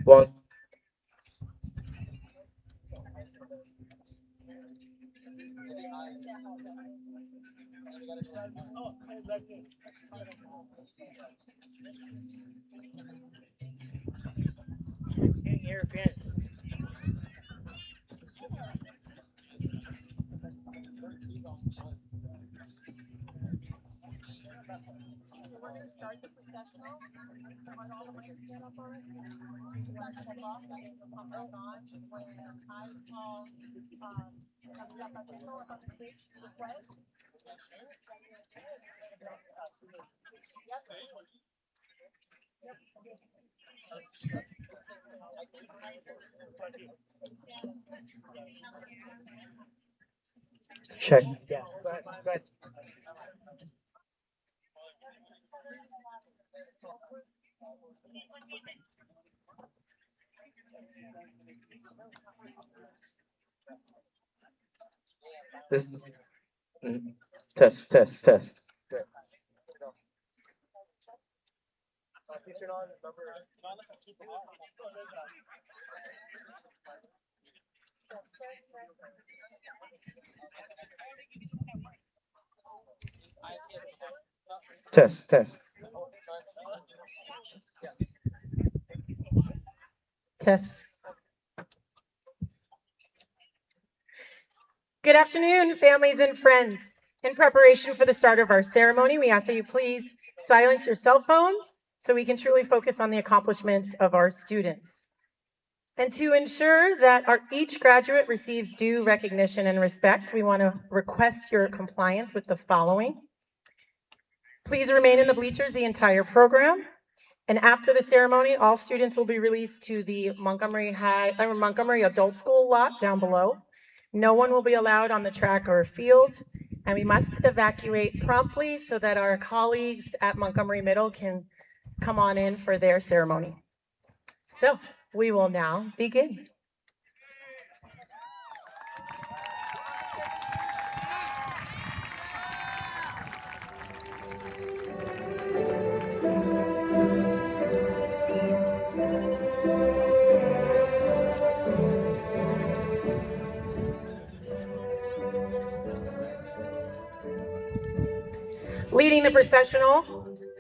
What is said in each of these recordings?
One. Check. Yeah. Go ahead. Go ahead. This mm, test, test, test. Test, test. Test. Good afternoon, families and friends. In preparation for the start of our ceremony, we ask that you please silence your cell phones so we can truly focus on the accomplishments of our students. And to ensure that each graduate receives due recognition and respect, we want to request your compliance with the following. Please remain in the bleachers the entire program. And after the ceremony, all students will be released to the Montgomery Adult School lot down below. No one will be allowed on the track or field, and we must evacuate promptly so that our colleagues at Montgomery Middle can come on in for their ceremony. So we will now begin. Leading the processional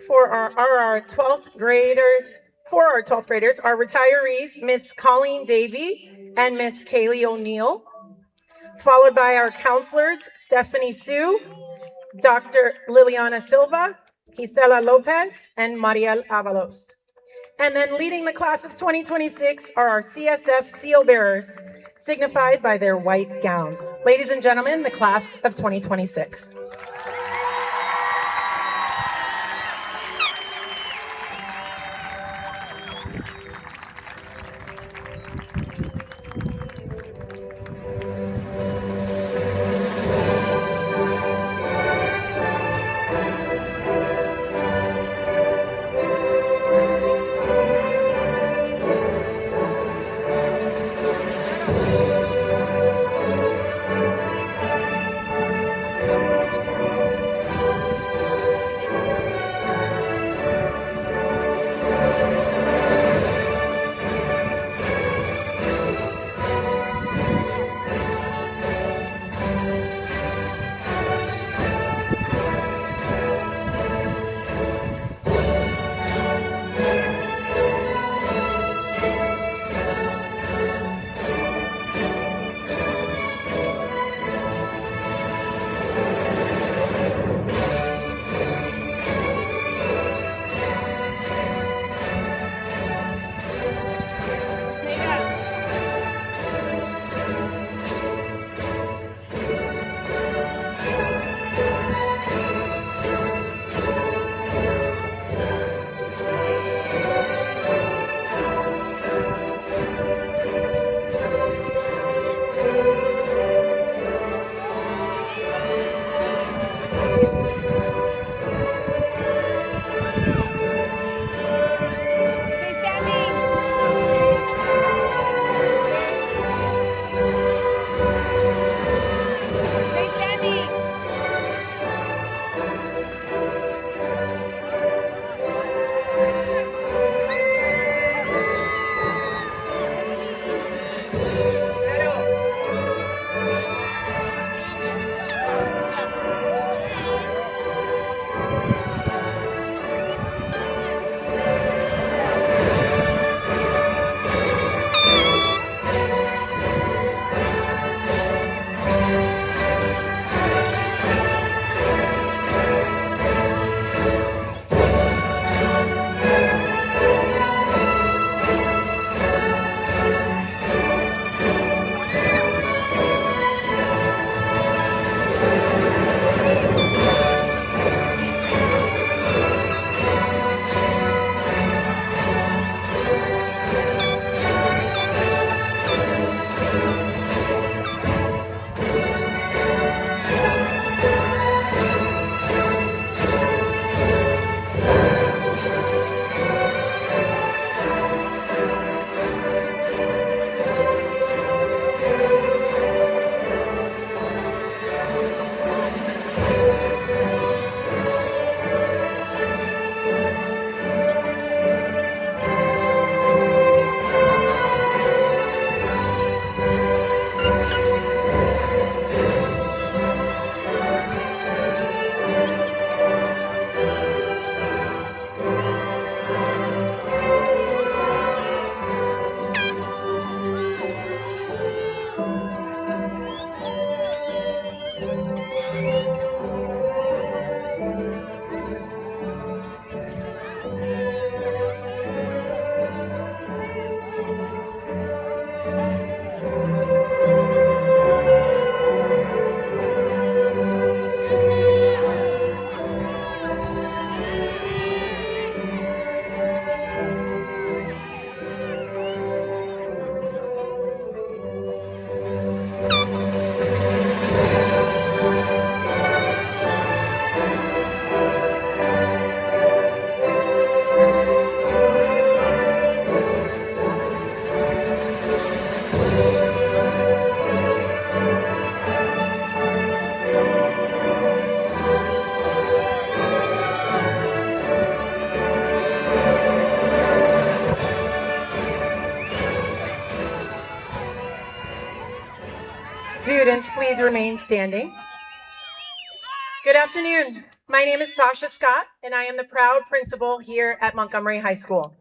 for our 12th graders, our retirees, Miss Colleen Davey and Miss Kaylee O'Neill, followed by our counselors, Stephanie Sue, Dr. Liliana Silva, Gisela Lopez, and Mariel Avalos. And then leading the class of 2026 are our CSF seal bearers, signified by their white gowns. Ladies and gentlemen, the class of 2026. Students, please remain standing. Good afternoon. My name is Sasha Scott, and I am the proud principal here at Montgomery High School.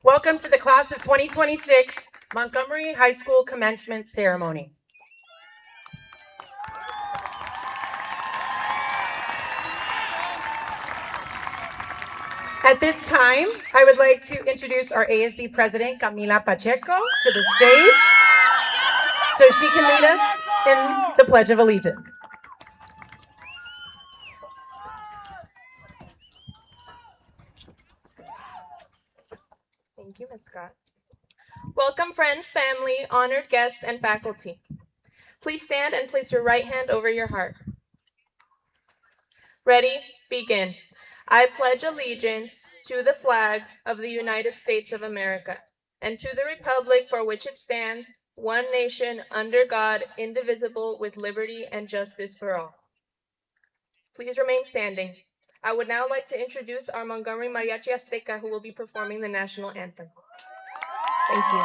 Welcome to the class of 2026 Montgomery High School commencement ceremony. At this time, I would like to introduce our ASB president, Camila Pacheco, to the stage so she can lead us in the Pledge of Allegiance. Thank you, Ms. Scott. Welcome, friends, family, honored guests, and faculty. Please stand and place your right hand over your heart. Ready? Begin. I pledge allegiance to the flag of the United States of America and to the republic for which it stands, one nation, under God, indivisible, with liberty and justice for all. Please remain standing. I would now like to introduce our Montgomery Mariachi Azteca, who will be performing the national anthem. Thank you.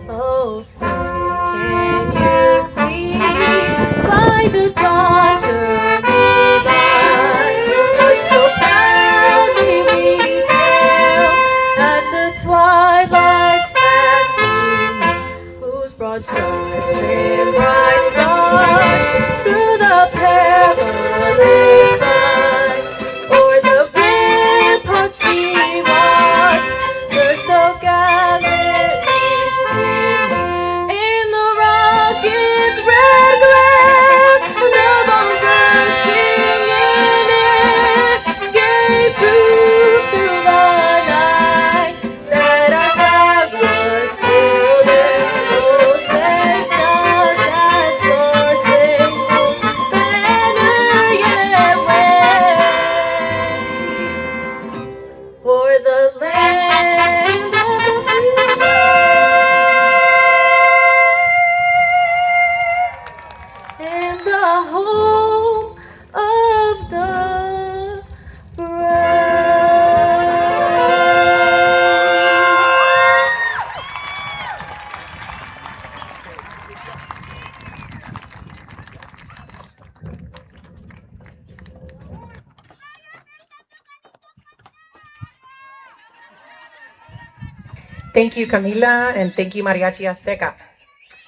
Oh, say, can you see by the dawn's early light what so proudly we hailed at the twilight's last gleaming, whose broad stripes and bright stars through the perilous fight o'er the ramparts we watched were so gallantly streaming in the rocket's red glare, and the bombs bursting in air gave proof through the night that our flag was still there. Oh, set us as stars spangled banner yet wave o'er the land of the free and the home of the brave. Thank you, Camila, and thank you, Mariachi Azteca.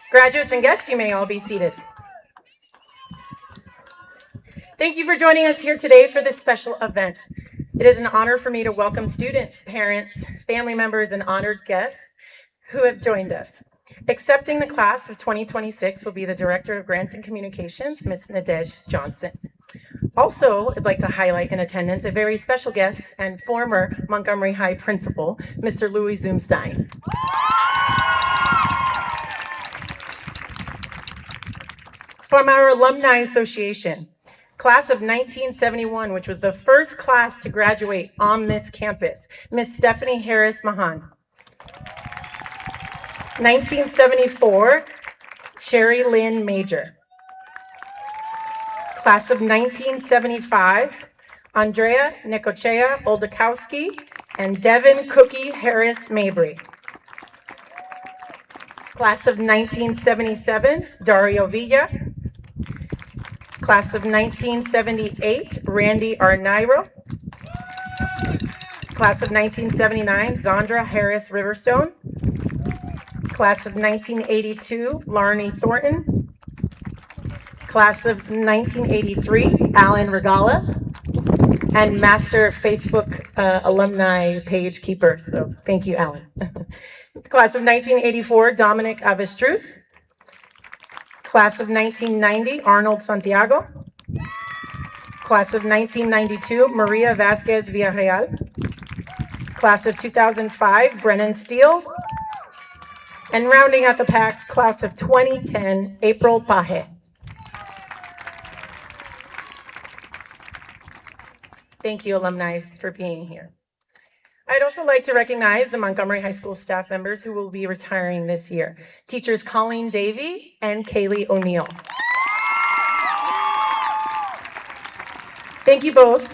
Graduates and guests, you may all be seated. Thank you for joining us here today for this special event. It is an honor for me to welcome students, parents, family members, and honored guests who have joined us. Accepting the class of 2026 will be the Director of Grants and Communications, Ms. Nadej Johnson. Also, I'd like to highlight in attendance a very special guest and former Montgomery High principal, Mr. Louis Zoomstein. From our Alumni Association, class of 1971, which was the first class to graduate on this campus, Ms. Stephanie Harris Mahan. 1974, Sherry Lynn Major. Class of 1975, Andrea Necochea Oldakowski and Devin Cookie Harris Mabry. Class of 1977, Dario Villa. Class of 1978, Randy Arnairo. Class of 1979, Zandra Harris Riverstone. Class of 1982, Larney Thornton. Class of 1983, Alan Regala, and Master Facebook Alumni Page Keeper. So thank you, Alan. Class of 1984, Dominic Avestruz. Class of 1990, Arnold Santiago. Class of 1992, Maria Vasquez Villarreal. Class of 2005, Brennan Steele. And rounding out the pack, class of 2010, April Paje. Thank you, alumni, for being here. I'd also like to recognize the Montgomery High School staff members who will be retiring this year. Teachers Colleen Davey and Kaylee O'Neill. Thank you both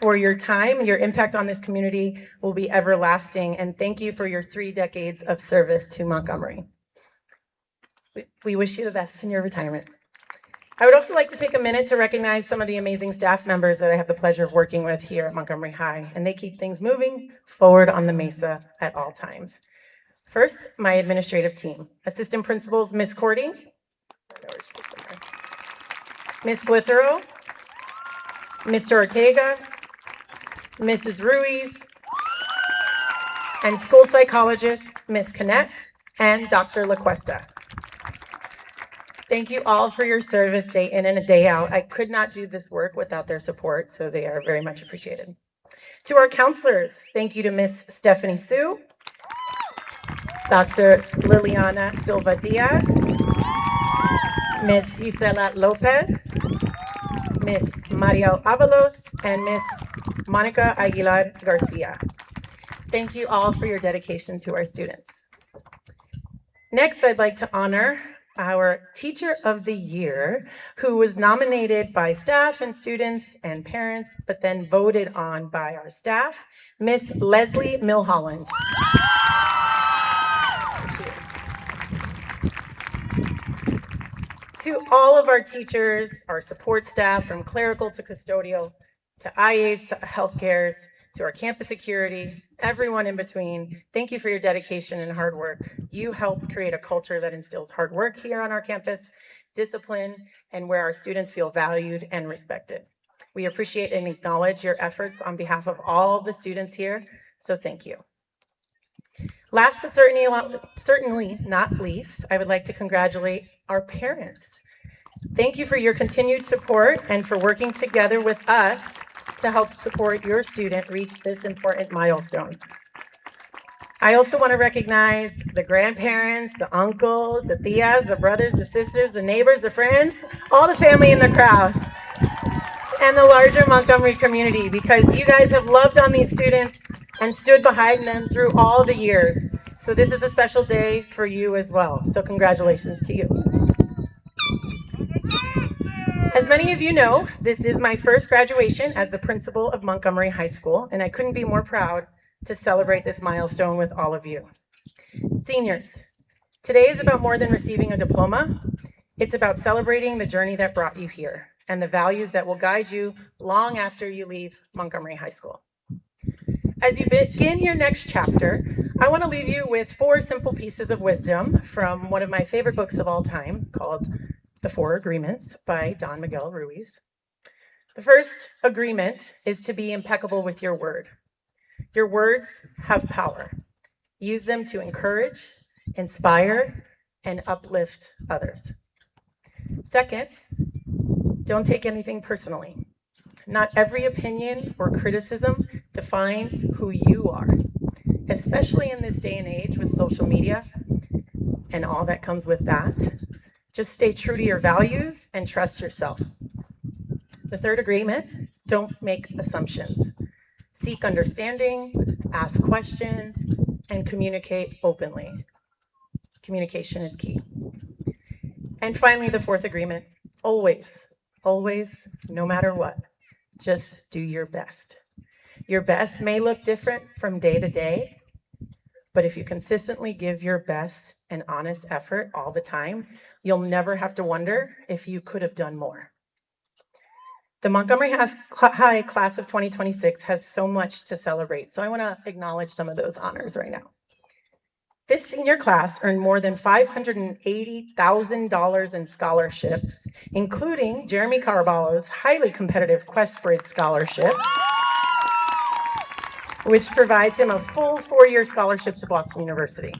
for your time. Your impact on this community will be everlasting, and thank you for your 3 decades of service to Montgomery. We wish you the best in your retirement. I would also like to take a minute to recognize some of the amazing staff members that I have the pleasure of working with here at Montgomery High, and they keep things moving forward on the Mesa at all times. First, my administrative team. Assistant principals, Ms. Cordy, Ms. Glithero, Mr. Ortega, Mrs. Ruiz, and school psychologist, Ms. Connect, and Dr. LaQuesta. Thank you all for your service day in and day out. I could not do this work without their support, so they are very much appreciated. To our counselors, thank you to Ms. Stephanie Sue, Dr. Liliana Silva Diaz, Ms. Gisela Lopez, Ms. Mariel Avalos, and Ms. Monica Aguilar Garcia. Thank you all for your dedication to our students. Next, I'd like to honor our Teacher of the Year, who was nominated by staff and students and parents, but then voted on by our staff, Miss Leslie Milholland. To all of our teachers, our support staff, from clerical to custodial, to IAs to healthcares, to our campus security, everyone in between, thank you for your dedication and hard work. You helped create a culture that instills hard work here on our campus, discipline, and where our students feel valued and respected. We appreciate and acknowledge your efforts on behalf of all the students here, so thank you. Last but certainly not least, I would like to congratulate our parents. Thank you for your continued support and for working together with us to help support your student reach this important milestone. I also want to recognize the grandparents, the uncles, the tias, the brothers, the sisters, the neighbors, the friends, all the family in the crowd, and the larger Montgomery community, because you guys have loved on these students and stood behind them through all the years. So this is a special day for you as well. So congratulations to you. As many of you know, this is my first graduation as the principal of Montgomery High School, and I couldn't be more proud to celebrate this milestone with all of you. Seniors, today is about more than receiving a diploma. It's about celebrating the journey that brought you here and the values that will guide you long after you leave Montgomery High School. As you begin your next chapter, I want to leave you with 4 simple pieces of wisdom from one of my favorite books of all time called The 4 Agreements by Don Miguel Ruiz. The first agreement is to be impeccable with your word. Your words have power. Use them to encourage, inspire, and uplift others. Second, don't take anything personally. Not every opinion or criticism defines who you are, especially in this day and age with social media and all that comes with that. Just stay true to your values and trust yourself. The third agreement, don't make assumptions. Seek understanding, ask questions, and communicate openly. Communication is key. And finally, the fourth agreement, always, no matter what, just do your best. Your best may look different from day to day, but if you consistently give your best and honest effort all the time, you'll never have to wonder if you could have done more. The Montgomery High class of 2026 has so much to celebrate, so I want to acknowledge some of those honors right now. This senior class earned more than $580,000 in scholarships, including Jeremy Caraballo's highly competitive QuestBridge Scholarship, which provides him a full 4-year scholarship to Boston University.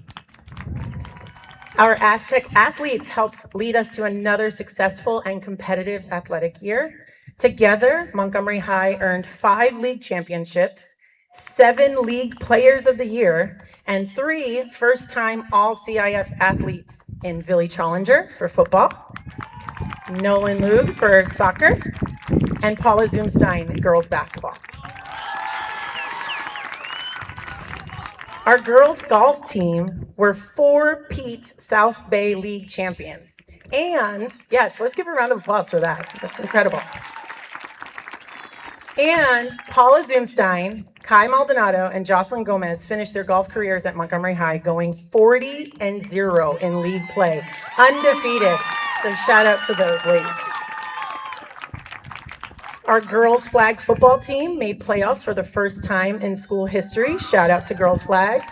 Our Aztec athletes helped lead us to another successful and competitive athletic year. Together, Montgomery High earned 5 league championships, 7 League Players of the Year, and 3 first-time All-CIF athletes in Billy Challenger for football, Nolan Lug for soccer, and Paula Zumstein girls basketball. Our girls golf team were 4-peat South Bay League champions. And yes, let's give a round of applause for that. That's incredible. And Paula Zumstein, Kai Maldonado, and Jocelyn Gomez finished their golf careers at Montgomery High going 40-0 in league play, undefeated. So shout out to those ladies. Our girls flag football team made playoffs for the first time in school history. Shout out to girls flag.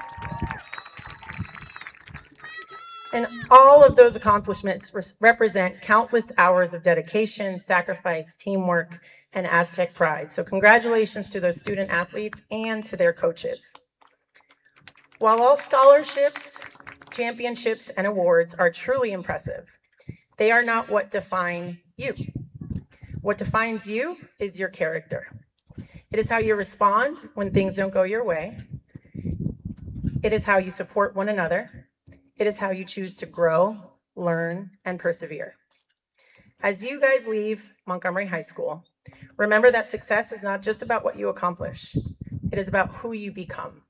And all of those accomplishments represent countless hours of dedication, sacrifice, teamwork, and Aztec pride. So congratulations to those student athletes and to their coaches. While all scholarships, championships, and awards are truly impressive, they are not what define you. What defines you is your character. It is how you respond when things don't go your way. It is how you support one another. It is how you choose to grow, learn, and persevere. As you guys leave Montgomery High School, remember that success is not just about what you accomplish. It is about who you become.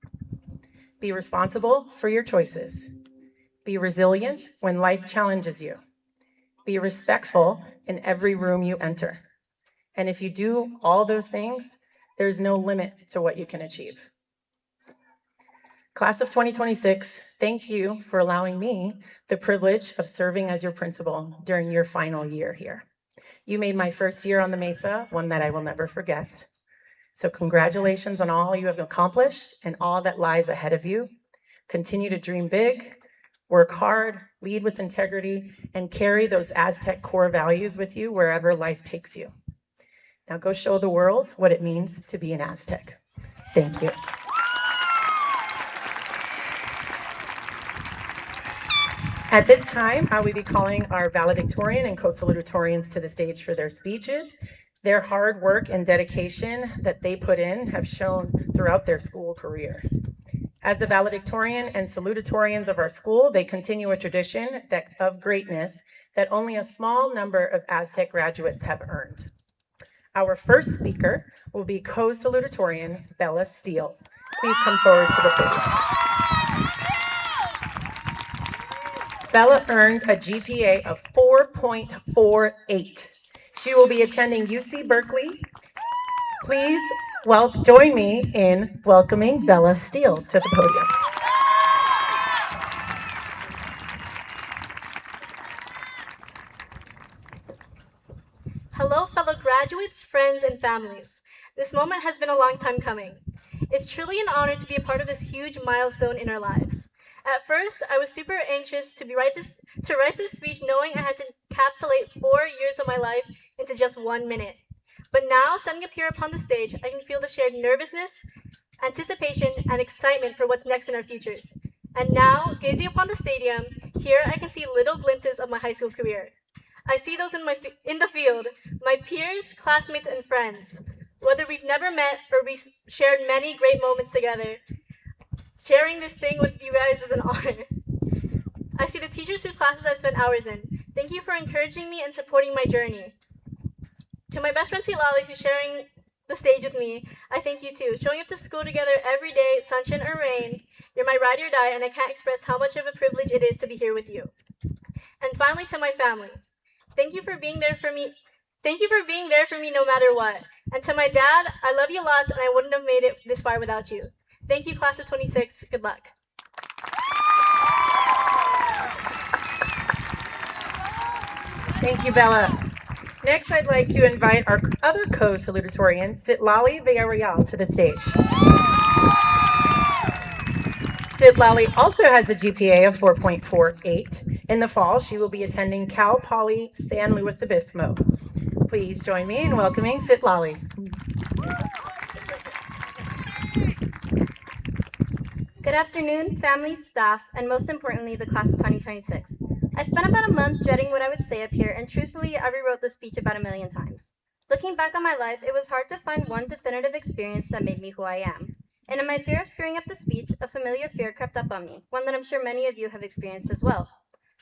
Be responsible for your choices. Be resilient when life challenges you. Be respectful in every room you enter. And if you do all those things, there's no limit to what you can achieve. Class of 2026, thank you for allowing me the privilege of serving as your principal during your final year here. You made my first year on the Mesa one that I will never forget. So congratulations on all you have accomplished and all that lies ahead of you. Continue to dream big, work hard, lead with integrity, and carry those Aztec core values with you wherever life takes you. Now go show the world what it means to be an Aztec. Thank you. At this time, I will be calling our valedictorian and co-salutatorians to the stage for their speeches. Their hard work and dedication that they put in have shown throughout their school career. As the valedictorian and salutatorians of our school, they continue a tradition of greatness that only a small number of Aztec graduates have earned. Our first speaker will be co-salutatorian Bella Steele. Please come forward to the podium. Bella earned a GPA of 4.48. She will be attending UC Berkeley. Please join me in welcoming Bella Steele to the podium. Hello, fellow graduates, friends, and families. This moment has been a long time coming. It's truly an honor to be a part of this huge milestone in our lives. At first, I was super anxious to write this speech knowing I had to encapsulate 4 years of my life into just 1 minute. But now, standing up here upon the stage, I can feel the shared nervousness, anticipation, and excitement for what's next in our futures. And now, gazing upon the stadium, here I can see little glimpses of my high school career. I see those in the field, my peers, classmates, and friends. Whether we've never met or we've shared many great moments together, sharing this thing with you guys is an honor. I see the teachers whose classes I've spent hours in. Thank you for encouraging me and supporting my journey. To my best friend Silali, who's sharing the stage with me, I thank you too. Showing up to school together every day, sunshine or rain, you're my ride or die, and I can't express how much of a privilege it is to be here with you. And finally, to my family. Thank you for being there for me. Thank you for being there for me no matter what. And to my dad, I love you lots, and I wouldn't have made it this far without you. Thank you, class of 26. Good luck. Thank you, Bella. Next, I'd like to invite our other co-salutatorian, Citlali Villarreal, to the stage. Citlali also has a GPA of 4.48. In the fall, she will be attending Cal Poly San Luis Obispo. Please join me in welcoming Citlali. Good afternoon, family, staff, and most importantly, the class of 2026. I spent about a month dreading what I would say up here, and truthfully, I rewrote this speech about 1 million times. Looking back on my life, it was hard to find one definitive experience that made me who I am. And in my fear of screwing up the speech, a familiar fear crept up on me, one that I'm sure many of you have experienced as well.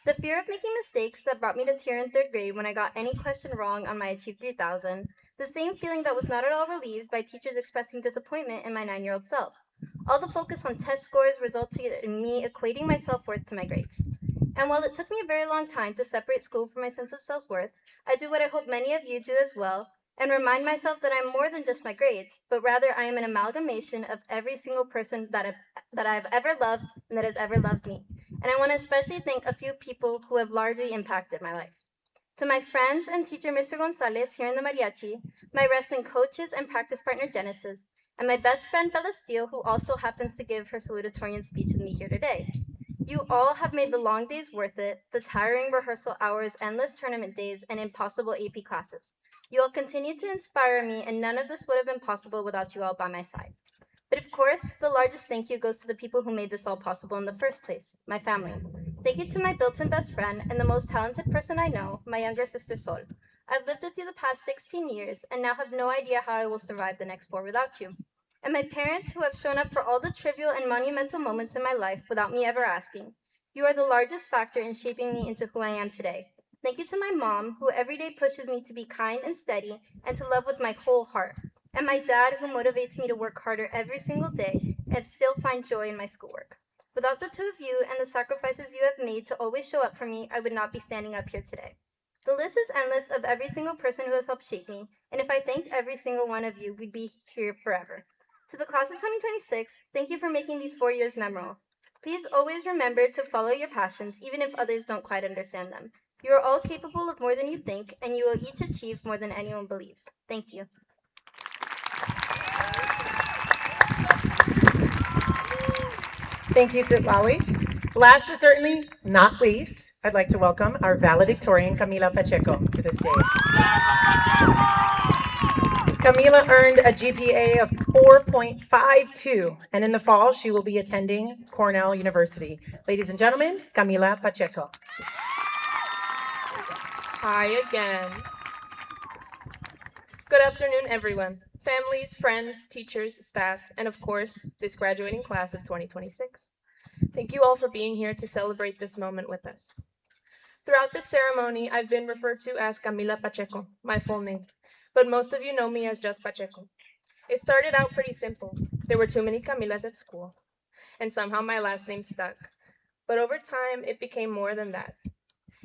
The fear of making mistakes that brought me to tear in third grade when I got any question wrong on my Achieve 3000, the same feeling that was not at all relieved by teachers expressing disappointment in my 9-year-old self. All the focus on test scores resulted in me equating my self worth to my grades. And while it took me a very long time to separate school from my sense of self worth, I do what I hope many of you do as well and remind myself that I'm more than just my grades, but rather I am an amalgamation of every single person that I've ever loved and that has ever loved me. And I want to especially thank a few people who have largely impacted my life. To my friends and teacher, Mr. Gonzalez, here in the mariachi, my wrestling coaches and practice partner, Genesis, and my best friend, Bella Steele, who also happens to give her salutatorian speech with me here today. You all have made the long days worth it, the tiring rehearsal hours, endless tournament days, and impossible AP classes. You all continue to inspire me, and none of this would have been possible without you all by my side. But of course, the largest thank you goes to the people who made this all possible in the first place, my family. Thank you to my built-in best friend and the most talented person I know, my younger sister Sol. I've lived with you the past 16 years and now have no idea how I will survive the next 4 without you. And my parents, who have shown up for all the trivial and monumental moments in my life without me ever asking. You are the largest factor in shaping me into who I am today. Thank you to my mom, who every day pushes me to be kind and steady and to love with my whole heart. And my dad, who motivates me to work harder every single day and still find joy in my schoolwork. Without the two of you and the sacrifices you have made to always show up for me, I would not be standing up here today. The list is endless of every single person who has helped shape me, and if I thanked every single one of you, we'd be here forever. To the class of 2026, thank you for making these 4 years memorable. Please always remember to follow your passions, even if others don't quite understand them. You are all capable of more than you think, and you will each achieve more than anyone believes. Thank you. Thank you, Sitlawi. Last but certainly not least, I'd like to welcome our valedictorian, Camila Pacheco, to the stage. Camila earned a GPA of 4.52, and in the fall, she will be attending Cornell University. Ladies and gentlemen, Camila Pacheco. Hi again. Good afternoon, everyone. Families, friends, teachers, staff, and of course, this graduating class of 2026. Thank you all for being here to celebrate this moment with us. Throughout this ceremony, I've been referred to as Camila Pacheco, my full name, but most of you know me as just Pacheco. It started out pretty simple. There were too many Camilas at school, and somehow my last name stuck. But over time, it became more than that.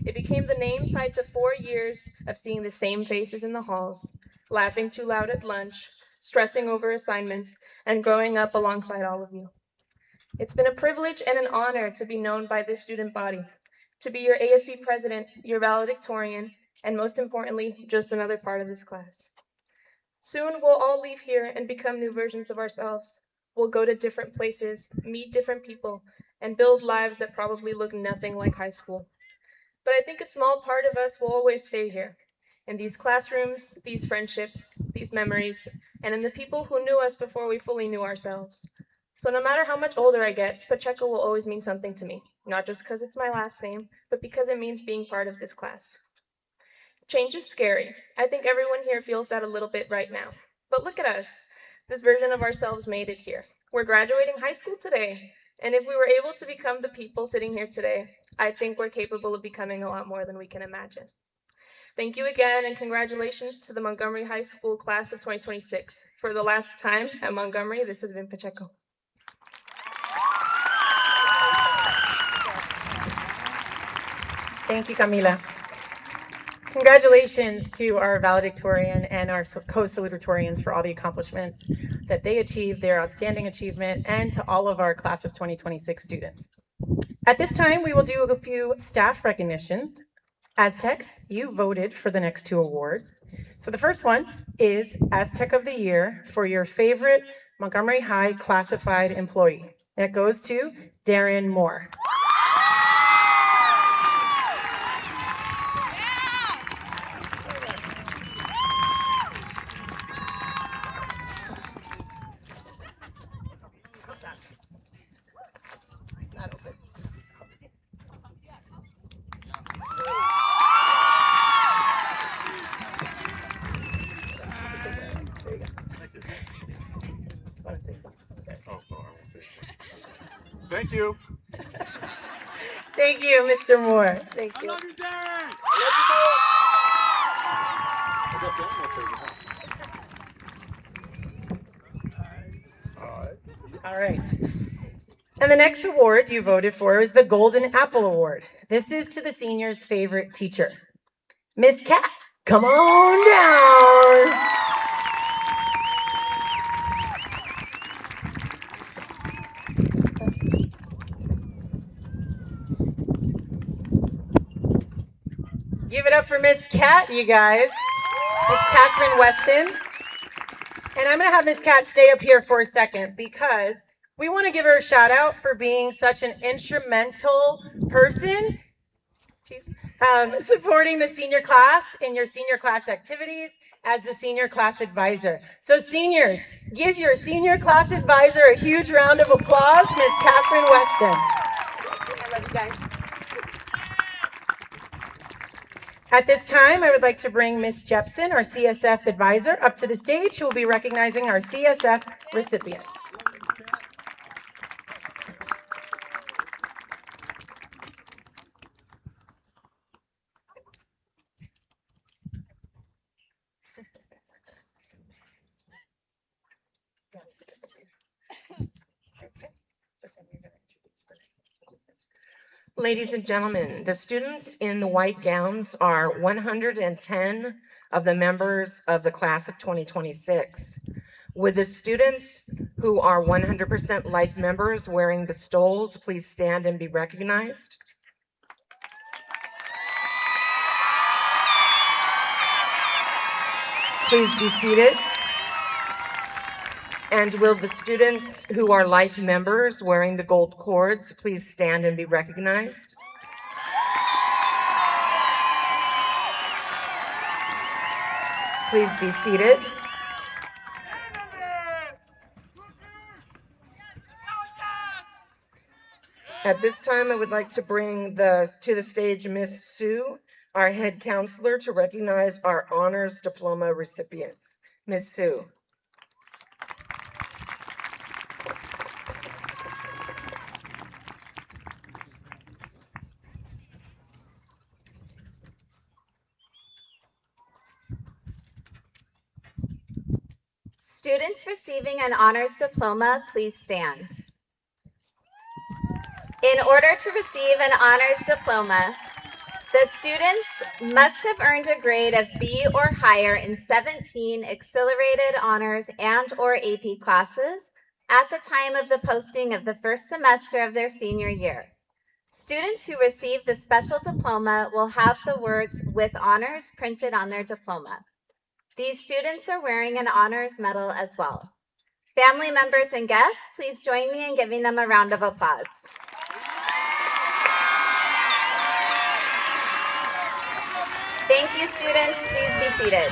It became the name tied to 4 years of seeing the same faces in the halls, laughing too loud at lunch, stressing over assignments, and growing up alongside all of you. It's been a privilege and an honor to be known by this student body, to be your ASB president, your valedictorian, and most importantly, just another part of this class. Soon we'll all leave here and become new versions of ourselves. We'll go to different places, meet different people, and build lives that probably look nothing like high school. But I think a small part of us will always stay here, in these classrooms, these friendships, these memories, and in the people who knew us before we fully knew ourselves. So no matter how much older I get, Pacheco will always mean something to me, not just because it's my last name, but because it means being part of this class. Change is scary. I think everyone here feels that a little bit right now. But look at us. This version of ourselves made it here. We're graduating high school today, and if we were able to become the people sitting here today, I think we're capable of becoming a lot more than we can imagine. Thank you again, and congratulations to the Montgomery High School class of 2026. For the last time at Montgomery, this has been Pacheco. Thank you, Camila. Congratulations to our valedictorian and our co-salutatorians for all the accomplishments that they achieved, their outstanding achievement, and to all of our class of 2026 students. At this time, we will do a few staff recognitions. Aztecs, you voted for the next 2 awards. So the first one is Aztec of the Year for your favorite Montgomery High classified employee. It goes to Darren Moore. Thank you. Thank you, Mr. Moore. Thank you. You, Darren. All right. And the next award you voted for is the Golden Apple Award. This is to the seniors' favorite teacher, Miss Cat. Come on down. Give it up for Miss Cat, you guys. Miss Catherine Weston. And I'm going to have Miss Cat stay up here for a second because we want to give her a shout out for being such an instrumental person, supporting the senior class in your senior class activities as the senior class advisor. So seniors, give your senior class advisor a huge round of applause, Miss Catherine Weston. I love you guys. At this time, I would like to bring Ms. Jepson, our CSF advisor, up to the stage, who will be recognizing our CSF recipients. Ladies and gentlemen, the students in the white gowns are 110 of the members of the class of 2026. Would the students who are 100% life members wearing the stoles please stand and be recognized? Please be seated. And will the students who are life members wearing the gold cords please stand and be recognized? Please be seated. At this time, I would like to bring to the stage Miss Sue, our head counselor, to recognize our honors diploma recipients. Miss Sue. Students receiving an honors diploma, please stand. In order to receive an honors diploma, the students must have earned a grade of B or higher in 17 accelerated honors and/or AP classes at the time of the posting of the first semester of their senior year. Students who receive the special diploma will have the words "with honors" printed on their diploma. These students are wearing an honors medal as well. Family members and guests, please join me in giving them a round of applause. Thank you, students. Please be seated.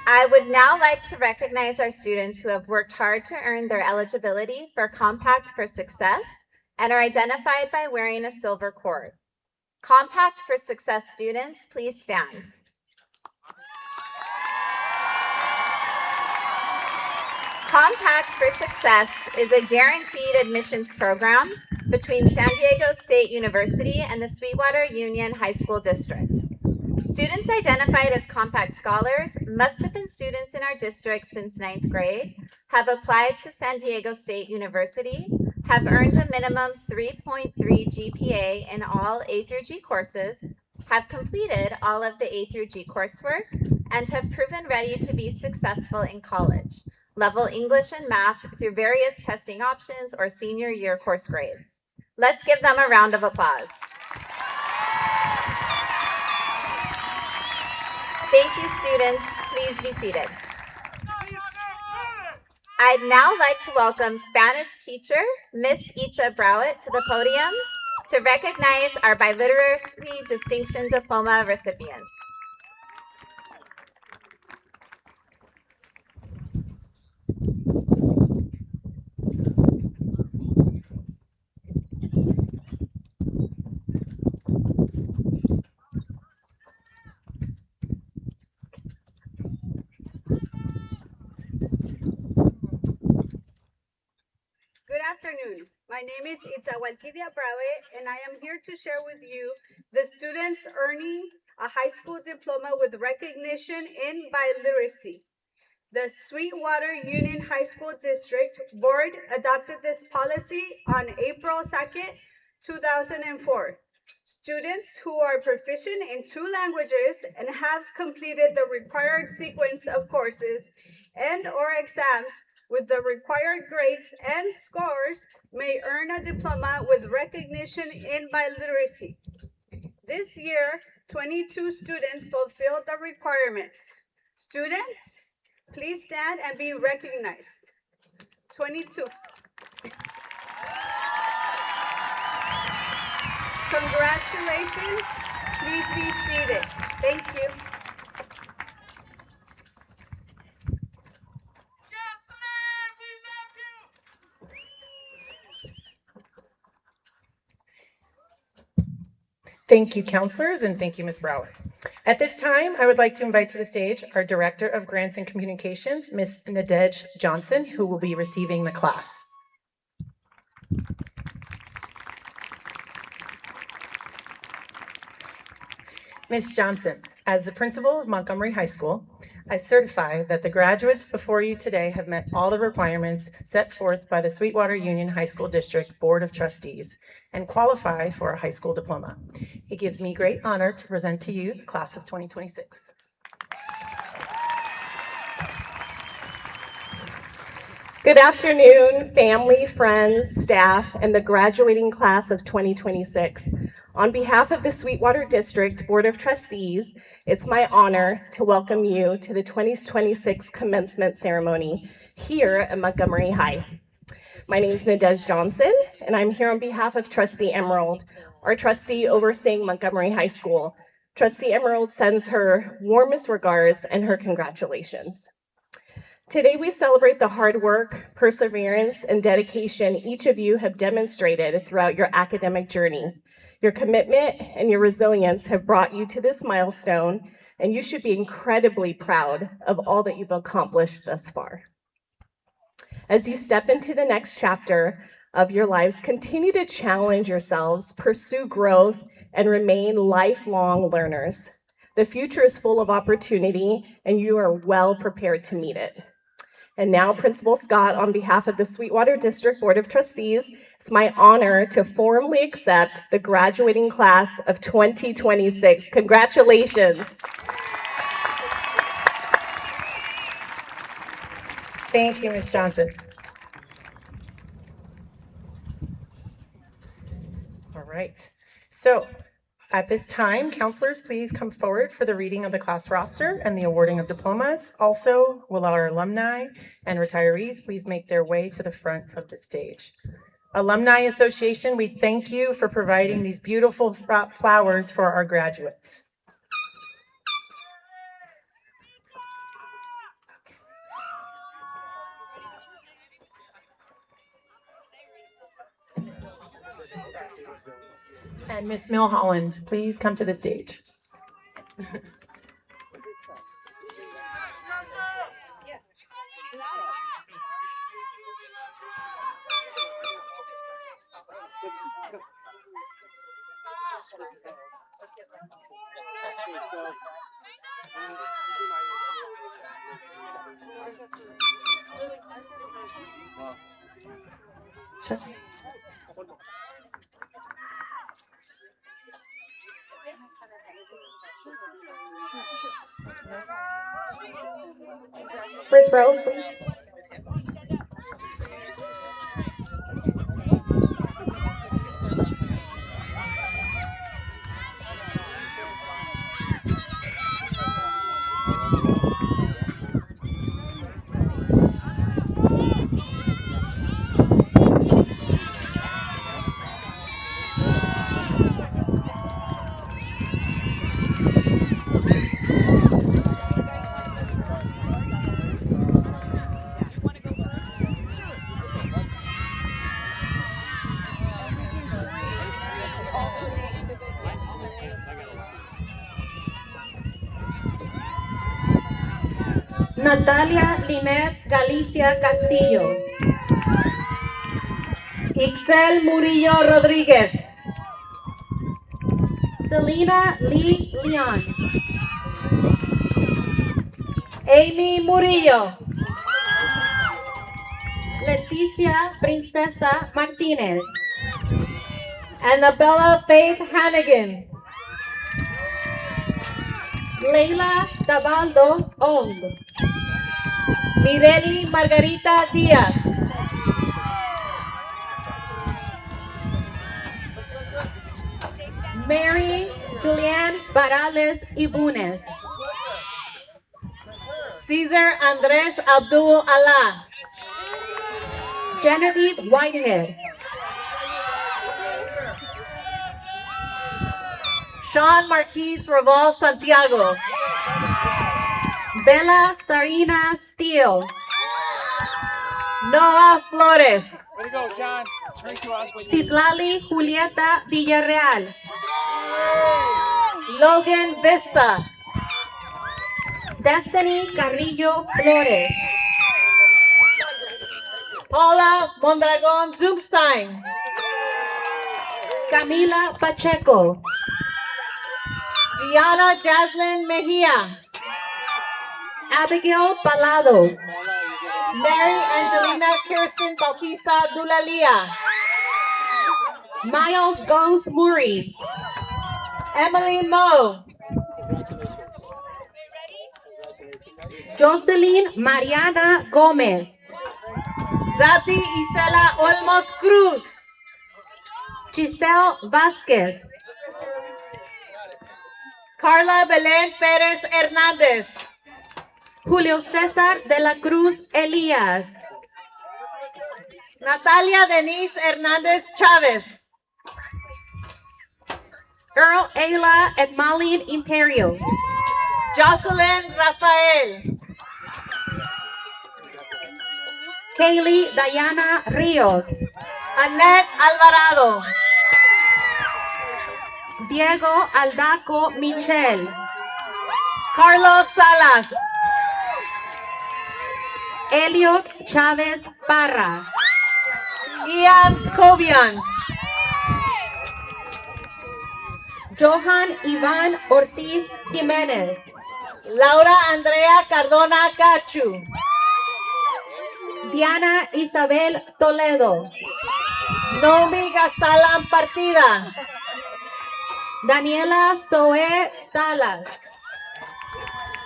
I would now like to recognize our students who have worked hard to earn their eligibility for Compact for Success and are identified by wearing a silver cord. Compact for Success students, please stand. Compact for Success is a guaranteed admissions program between San Diego State University and the Sweetwater Union High School District. Students identified as Compact Scholars must have been students in our district since 9th grade, have applied to San Diego State University, have earned a minimum 3.3 GPA in all A through G courses, have completed all of the A through G coursework, and have proven ready to be successful in college, level English and math through various testing options or senior year course grades. Let's give them a round of applause. Thank you, students. Please be seated. I'd now like to welcome Spanish teacher, Miss Itza Browett, to the podium to recognize our biliteracy distinction diploma recipients. afternoon. My name is Itzawalkidia Brave, and I am here to share with you the students earning a high school diploma with recognition in biliteracy. The Sweetwater Union High School District Board adopted this policy on April 2nd, 2004. Students who are proficient in 2 languages and have completed the required sequence of courses and/or exams with the required grades and scores may earn a diploma with recognition in biliteracy. This year, 22 students fulfilled the requirements. Students, please stand and be recognized. 22. Congratulations. Please be seated. Thank you. Thank you, counselors, and thank you, Ms. Brower. At this time, I would like to invite to the stage our Director of Grants and Communications, Ms. Nadej Johnson, who will be receiving the class. Ms. Johnson, as the principal of Montgomery High School, I certify that the graduates before you today have met all the requirements set forth by the Sweetwater Union High School District Board of Trustees and qualify for a high school diploma. It gives me great honor to present to you the class of 2026. Good afternoon, family, friends, staff, and the graduating class of 2026. On behalf of the Sweetwater District Board of Trustees, it's my honor to welcome you to the 2026 commencement ceremony here at Montgomery High. My name is Nadej Johnson, and I'm here on behalf of Trustee Emerald, our trustee overseeing Montgomery High School. Trustee Emerald sends her warmest regards and her congratulations. Today, we celebrate the hard work, perseverance, and dedication each of you have demonstrated throughout your academic journey. Your commitment and your resilience have brought you to this milestone, and you should be incredibly proud of all that you've accomplished thus far. As you step into the next chapter of your lives, continue to challenge yourselves, pursue growth, and remain lifelong learners. The future is full of opportunity, and you are well prepared to meet it. And now, Principal Scott, on behalf of the Sweetwater District Board of Trustees, it's my honor to formally accept the graduating class of 2026. Congratulations. Thank you, Ms. Johnson. All right. So at this time, counselors, please come forward for the reading of the class roster and the awarding of diplomas. Also, will our alumni and retirees please make their way to the front of the stage. Alumni Association, we thank you for providing these beautiful flowers for our graduates. And Ms. Milholland, please come to the stage. Sure. First row, please. Natalia Linet Galicia Castillo. Ixel Murillo Rodriguez. Selena Lee Leon. Amy Murillo. Leticia Princesa Martinez. Annabella Faith Hannigan. Leila Dabaldo Ong. Mireli Margarita Diaz. Mary Julianne Barales Ibunes. Cesar Andres Abdul Allah. Genevieve Whitehead. Sean Marquise Raval Santiago. Bella Sarina Steele. Noah Flores. Way to go, Sean. Turn to us when you Citlali Julieta Villarreal. Logan Vista. Destiny Carrillo Flores. Paula Mondragon Zumstein. Camila Pacheco. Gianna Jaslyn Mejia. Abigail Palado. Mary Angelina Kirsten Bautista Dulalia. Miles Goes Murray. Emily Moe. Jocelyn Mariana Gomez. Zati Isela Olmos Cruz. Giselle Vasquez. Carla Belén Pérez Hernández. Julio César de la Cruz Elías. Natalia Denise Hernández Chávez. Earl Ayla Edmalin Imperio. Jocelyn Rafael. Kaylee Diana Rios. Annette Alvarado. Diego Aldaco Michel. Carlos Salas. Elliot Chávez Parra. Ian Cobian. Johan Iván Ortiz Jiménez. Laura Andrea Cardona Cachu. Diana Isabel Toledo. Nomi Gastalan Partida. Daniela Zoe Salas.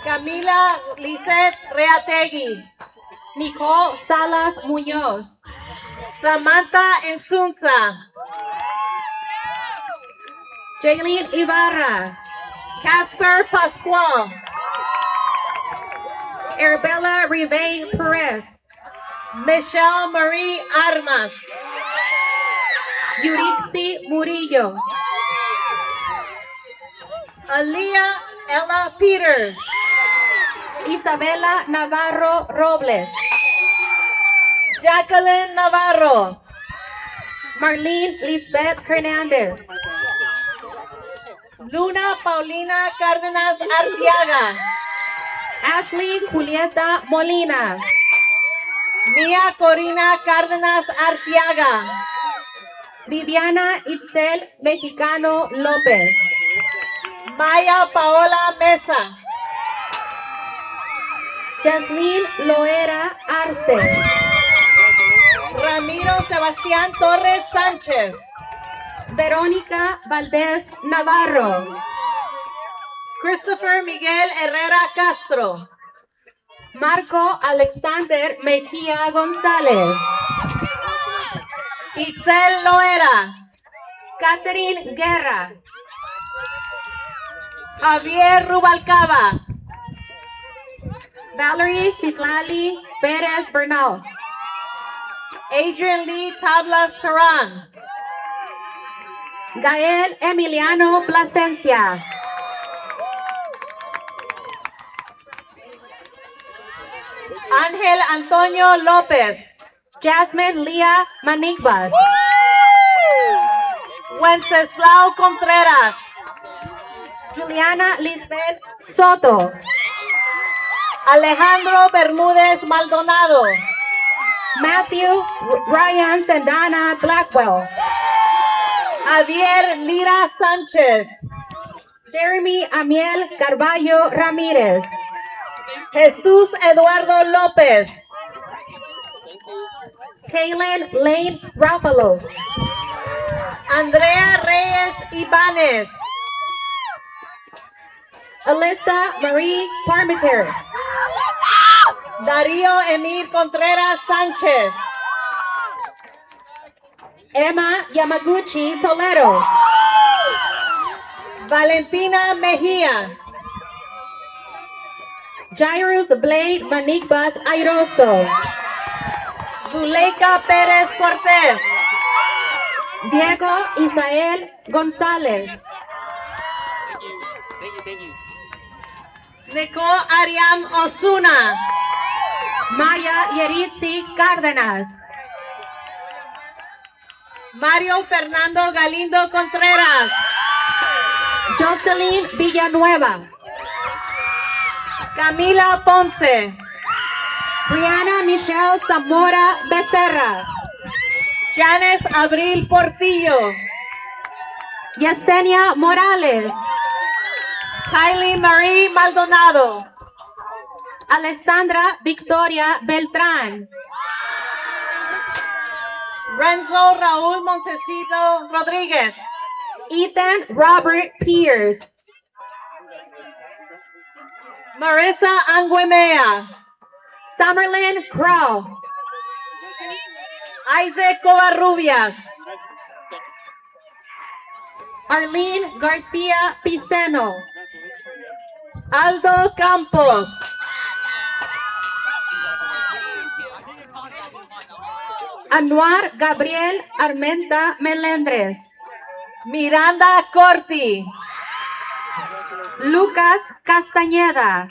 Camila Lisette Reategui. Nicole Salas Muñoz. Samantha Ensunza. Jaylene Ibarra. Casper Pascual. Arbella Rive Perez. Michelle Marie Armas. Yurixi Murillo. Aaliyah Ella Peters. Isabela Navarro Robles. Jacqueline Navarro. Marlene Lisbeth Hernandez. Luna Paulina Cárdenas Arteaga. Ashley Julieta Molina. Mia Corina Cárdenas Arteaga. Viviana Itzel Mexicano López. Maya Paola Mesa. Jasmine Loera Arce. Ramiro Sebastián Torres Sánchez. Verónica Valdés Navarro. Christopher Miguel Herrera Castro. Marco Alexander Mejía González. Itzel Loera. Catherine Guerra. Javier Rubalcaba. Valerie Citlali Pérez Bernal. Adrian Lee Tablas Terán. Gael Emiliano Plasencia. Ángel Antonio López. Jasmine Lea Manigbas. Wenceslao Contreras. Juliana Lisbeth Soto. Alejandro Bermúdez Maldonado. Matthew Ryan Sandana Blackwell. Javier Lira Sánchez. Jeremy Amiel Carballo Ramirez. Jesús Eduardo López. Kaylin Lane Ruffalo. Andrea Reyes Ibanez. Alyssa Marie Parmenter. Darío Emir Contreras Sánchez. Emma Yamaguchi Toledo. Valentina Mejía. Jairus Blade Manigbas Airoso. Zuleika Pérez Cortés. Diego Isael González. Thank you. Nicole Ariam Osuna. Maya Yeritzi Cárdenas. Mario Fernando Galindo Contreras. Jocelyn Villanueva. Camila Ponce. Brianna Michelle Zamora Becerra. Janice Abril Portillo. Yesenia Morales. Kylie Marie Maldonado. Alessandra Victoria Beltrán. Renzo Raúl Montecito Rodríguez. Ethan Robert Pierce. Marissa Anguimea. Summerlin Crow. Isaac Covarrubias. Arlene Garcia Piceno. Aldo Campos. Anuar Gabriel Armenta Melendres. Miranda Corti. Lucas Castañeda.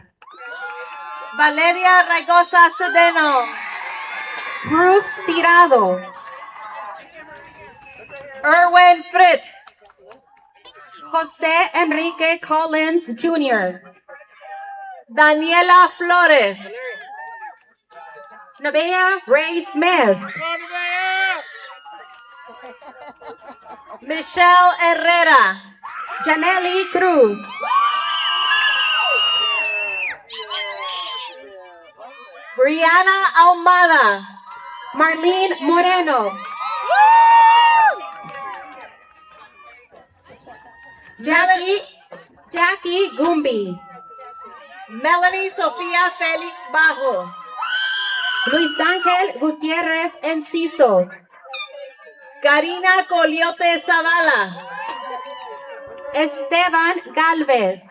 Valeria Regosa Cedeno. Ruth Tirado. Erwin Fritz. José Enrique Collins Jr. Daniela Flores. Nevaeh Ray Smith. Michelle Herrera. Janely Cruz. Brianna Ahumada. Marlene Moreno. Jackie Gumbi. Melanie Sofía Félix Bajo. Luis Ángel Gutiérrez Enciso. Karina Coliote Zavala. Esteban Galvez.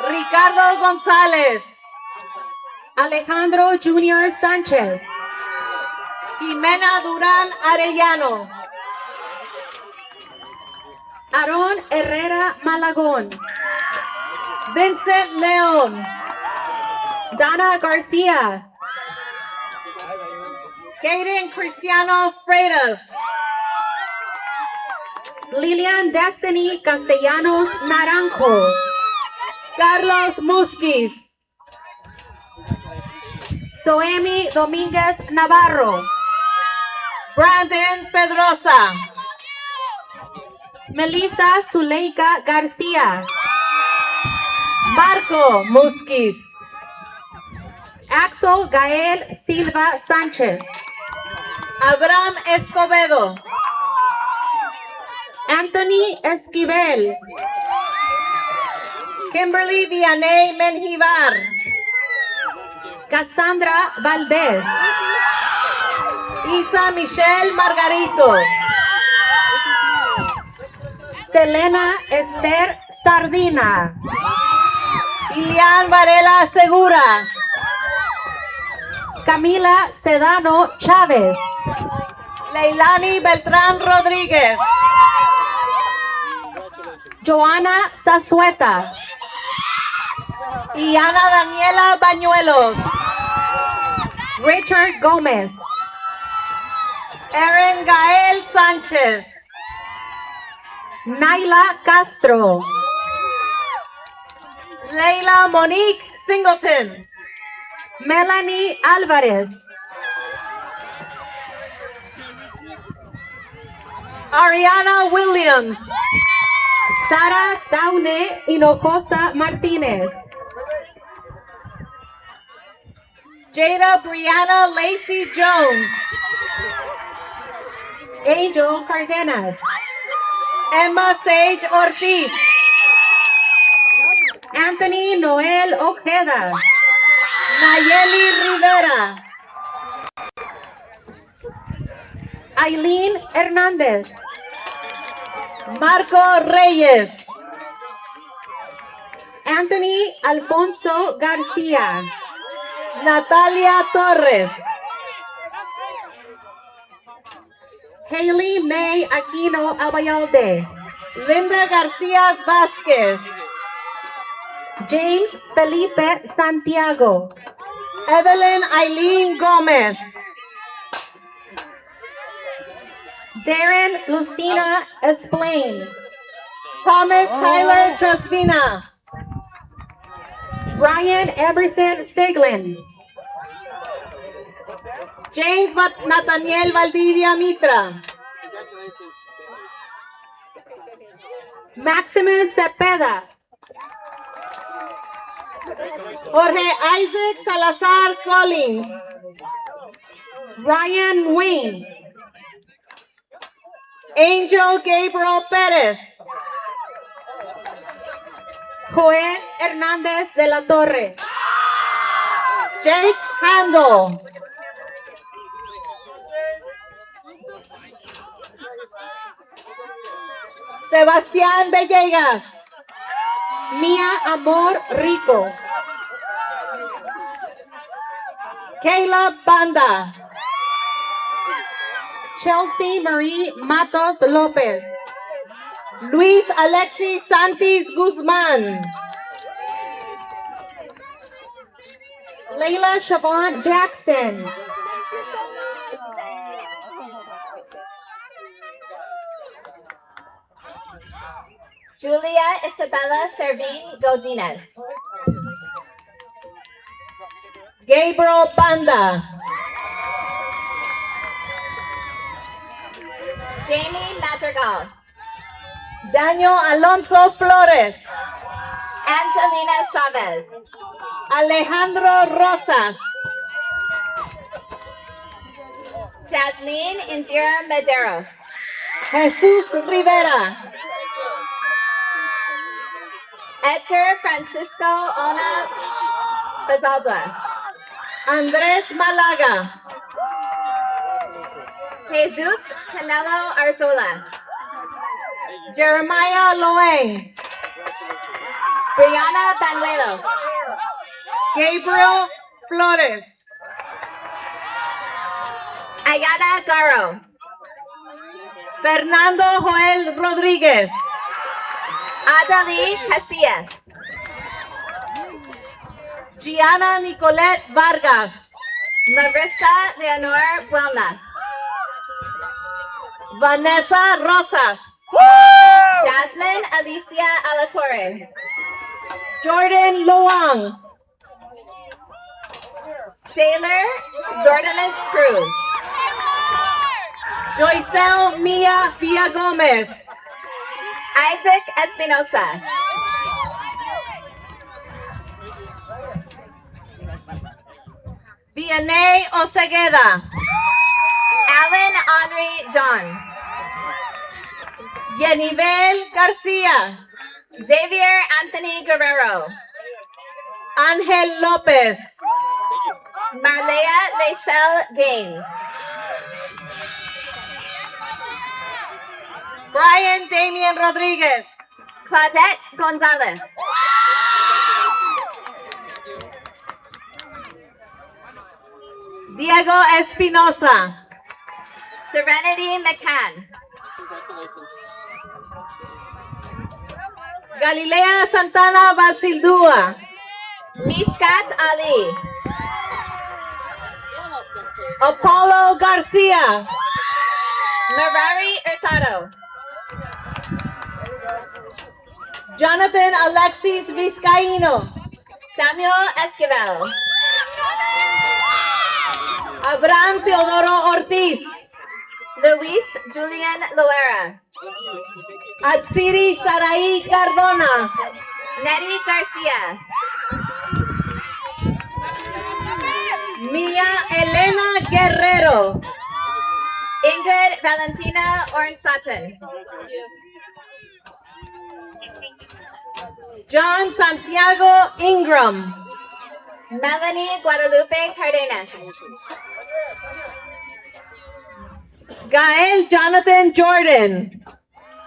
Ricardo González. Alejandro Junior Sánchez. Jimena Durán Arellano. Aarón Herrera Malagón. Vincent León. Dana Garcia. Kaden Cristiano Freitas. Lilian Destiny Castellanos Naranjo. Carlos Musquiz. Soemi Domínguez Navarro. Brandon Pedrosa. Melissa Zuleika García. Marco Musquiz. Axel Gael Silva Sánchez. Abraham Escobedo. Anthony Esquivel. Kimberly Vianney Menjivar. Cassandra Valdés. Isa Michelle Margarito. Selena Esther Sardina. Ilian Varela Segura. Camila Sedano Chávez. Leilani Beltrán Rodríguez. Joana Zazueta. Y Ana Daniela Bañuelos. Richard Gómez. Erin Gael Sánchez. Naila Castro. Leila Monique Singleton. Melanie Álvarez. Ariana Williams. Sara Daune Hinojosa Martinez. Jada Brianna Lacey Jones. Angel Cardenas. Emma Sage Ortiz. Anthony Noel Ojeda. Nayeli Rivera. Aileen Hernandez. Marco Reyes. Anthony Alfonso Garcia. Natalia Torres. Haley May Aquino Abayalde. Linda Garcia Vasquez. James Felipe Santiago. Evelyn Eileen Gomez. Darren Lucina Esplain. Thomas Tyler Trasvina. Brian Emerson Siglin. James Nathaniel Valdivia Mitra. Maximus Cepeda. Jorge Isaac Salazar Collins. Ryan Wayne. Angel Gabriel Perez. Joel Hernández de la Torre. Jake Handel. Sebastián Villegas. Mia Amor Rico. Caleb Banda. Chelsea Marie Matos Lopez. Luis Alexis Santis Guzman. Layla Siobhan Jackson. Julia Isabella Servin Godinez. Gabriel Banda. Jamie Madrigal. Daniel Alonso Flores. Angelina Chavez. Alejandro Rosas. Jasmine Indira Medeiros. Jesus Rivera. Edgar Francisco Ona Bazaldua. Andrés Malaga. Jesus Canelo Arzola. Jeremiah Loeng. Brianna Banuelos. Gabriel Flores. Ayana Garo. Fernando Joel Rodríguez. Adali Casillas. Gianna Nicolette Vargas. Marissa Leonor Buelna. Vanessa Rosas. Jasmine Alicia Alatorre. Jordan Luang. Sailor Zordamis Cruz. Joycel Mia Villagomez. Isaac Espinosa. Vianney Osegueda. Alan Henry John. Yenivel Garcia. Xavier Anthony Guerrero. Angel Lopez. Marlea Lechelle Gaines. Brian Damian Rodriguez. Claudette Gonzalez. Diego Espinosa. Serenity McCann. Galilea Santana Basildua. Mishkat Ali. Apollo Garcia. Marari Hurtado. Jonathan Alexis Vizcaíno. Samuel Esquivel. Abraham Teodoro Ortiz. Luis Julian Loera. Atsiri Sarai Cardona. Nettie Garcia. Mia Elena Guerrero. Ingrid Valentina Ornstaten. John Santiago Ingram. Melanie Guadalupe Cardenas. Gael Jonathan Jordan.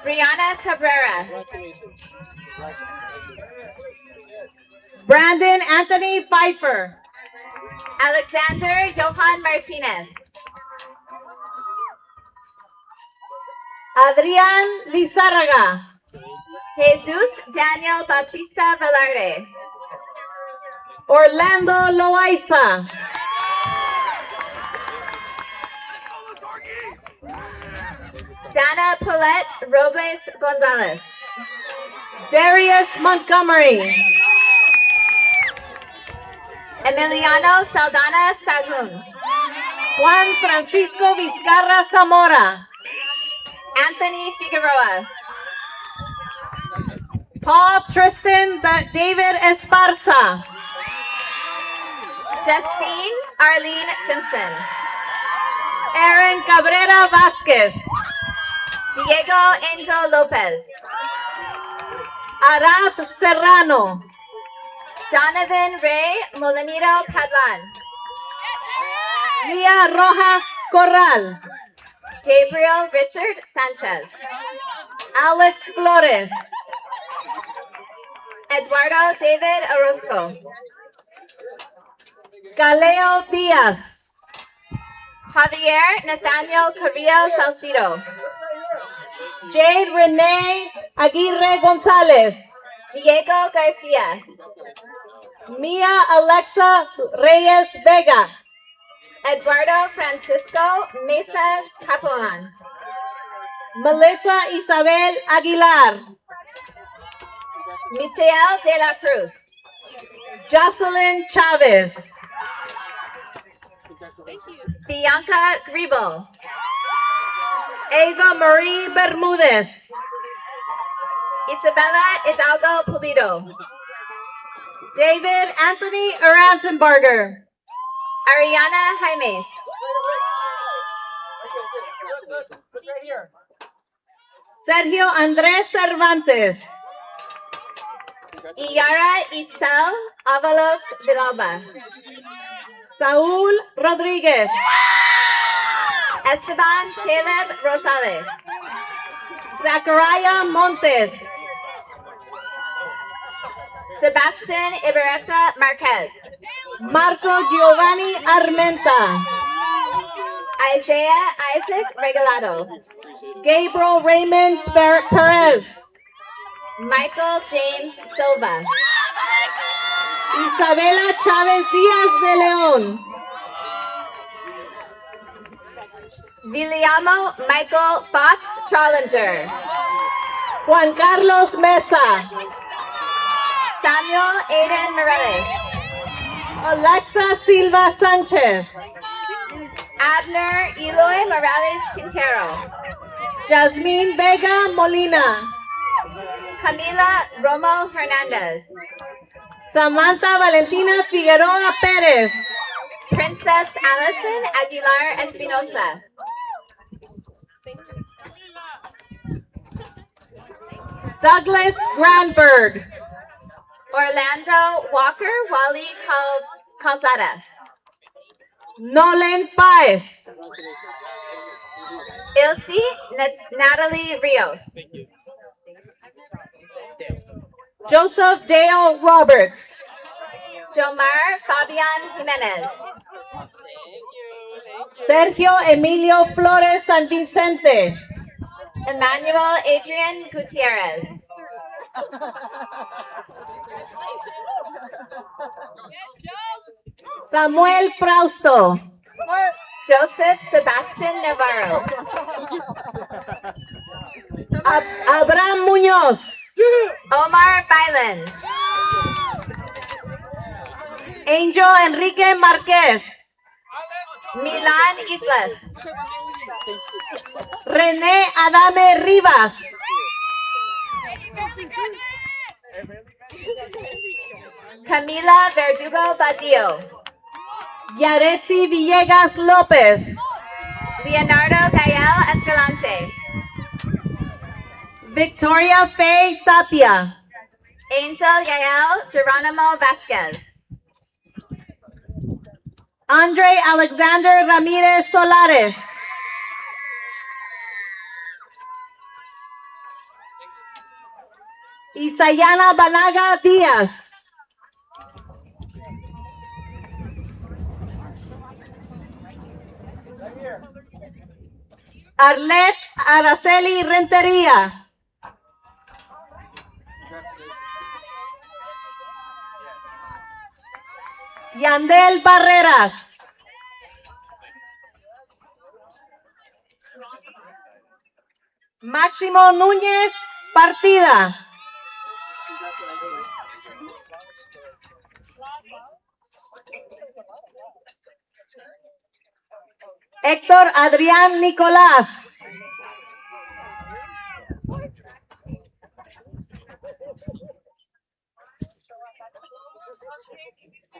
Brianna Cabrera. Brandon Anthony Pfeiffer. Alexander Johan Martinez. Adrian Lizárraga. Jesus Daniel Bautista Velarde. Orlando Loaiza. Dana Paulette Robles Gonzalez. Darius Montgomery. Emiliano Saldana Sagun. Juan Francisco Vizcarra Zamora. Anthony Figueroa. Paul Tristan David Esparza. Justine Arlene Simpson. Aaron Cabrera Vasquez. Diego Angel Lopez. Arad Serrano. Donovan Ray Molinito Padlan. Lia Rojas Corral. Gabriel Richard Sanchez. Alex Flores. Eduardo David Orozco. Caleo Diaz. Javier Nathaniel Carrillo Salcido. Jade Renee Aguirre Gonzalez. Diego Garcia. Mia Alexa Reyes Vega. Eduardo Francisco Mesa Capolan. Melissa Isabel Aguilar. Misael de la Cruz. Jocelyn Chavez. Bianca Gribo. Ava Marie Bermudez. Isabella Hidalgo Pulido. David Anthony Aranzenbarger. Ariana Jaimes. Sergio Andrés Cervantes. Iyara Itzel Avalos Villalba. Saúl Rodríguez. Esteban Caleb Rosales. Zachariah Montes. Sebastian Ibereta Marquez. Marco Giovanni Armenta. Isaiah Isaac Regalado. Gabriel Raymond Perez. Michael James Silva. Isabela Chávez Díaz de León. Viliamo Michael Fox Trollinger. Juan Carlos Mesa. Samuel Aiden Morales. Alexa Silva Sánchez. Abner Eloy Morales Quintero. Jasmine Vega Molina. Camila Romo Hernandez. Samantha Valentina Figueroa Pérez. Princess Allison Aguilar Espinosa. Douglas Granberg. Orlando Walker Wally Calzada. Nolan Paez. Ilse Natalie Rios. Joseph Dale Roberts. Jomar Fabian Jimenez. Sergio Emilio Flores San Vicente. Emmanuel Adrian Gutierrez. Samuel Frausto. Joseph Sebastian Navarro. Abraham Muñoz. Omar Byland. Angel Enrique Marquez. Milan Islas. René Adame Rivas. Camila Verdugo Badillo. Yaretsi Villegas Lopez. Leonardo Gael Escalante. Victoria Faye Tapia. Angel Yael Geronimo Vasquez. Andre Alexander Ramirez Solares. Isayana Banaga Diaz. Arlet Araceli Renteria. Yandel Barreras. Máximo Núñez Partida. Héctor Adrián Nicolás.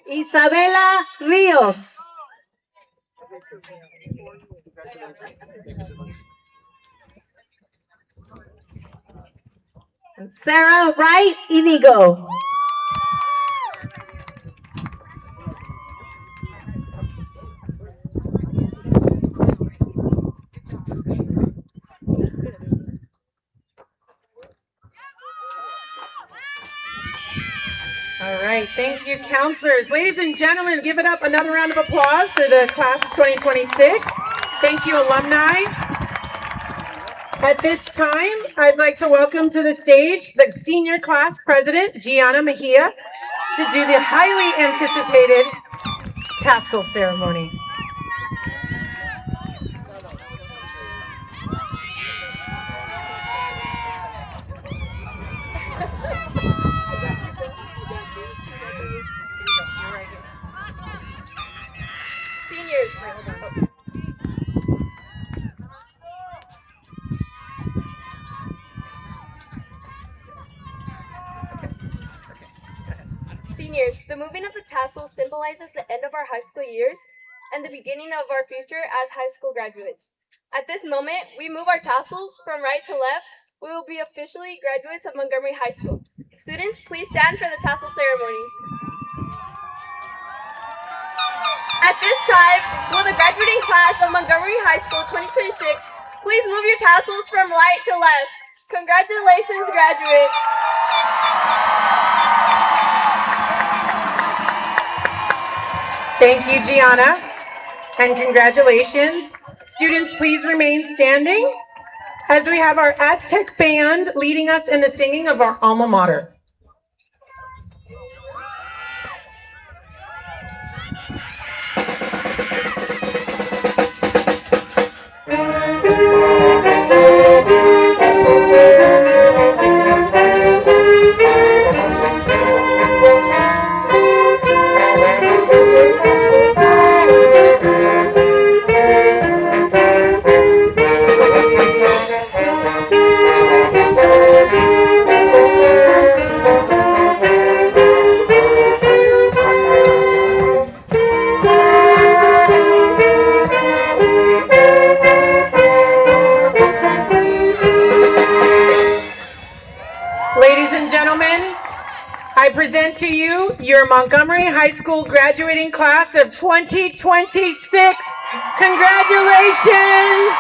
Isabela Ríos. Sarah Wright Inigo. All right, thank you, counselors. Ladies and gentlemen, give it up another round of applause for the class of 2026. Thank you, alumni. At this time, I'd like to welcome to the stage the senior class president, Gianna Mejia, to do the highly anticipated tassel ceremony. Seniors. Seniors, the moving of the tassel symbolizes the end of our high school years and the beginning of our future as high school graduates. At this moment, we move our tassels from right to left. We will be officially graduates of Montgomery High School. Students, please stand for the tassel ceremony. At this time, will the graduating class of Montgomery High School 2026 please move your tassels from right to left. Congratulations, graduates. Thank you, Gianna, and congratulations. Students, please remain standing as we have our Aztec band leading us in the singing of our alma mater. Ladies and gentlemen, I present to you your Montgomery High School graduating class of 2026. Congratulations!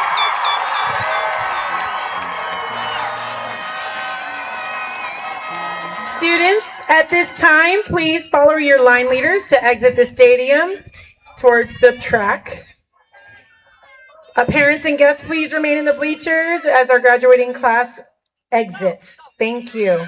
Students, at this time, please follow your line leaders to exit the stadium towards the track. Parents and guests, please remain in the bleachers as our graduating class exits. Thank you.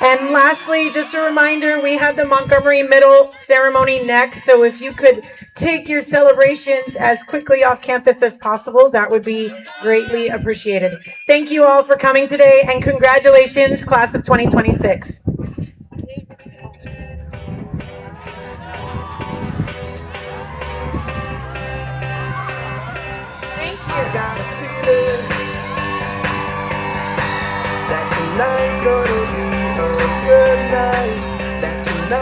And lastly, just a reminder, we have the Montgomery Middle ceremony next, so if you could take your celebrations as quickly off campus as possible, that would be greatly appreciated. Thank you all for coming today, and congratulations, class of 2026. got a feeling that tonight's gonna be a good night.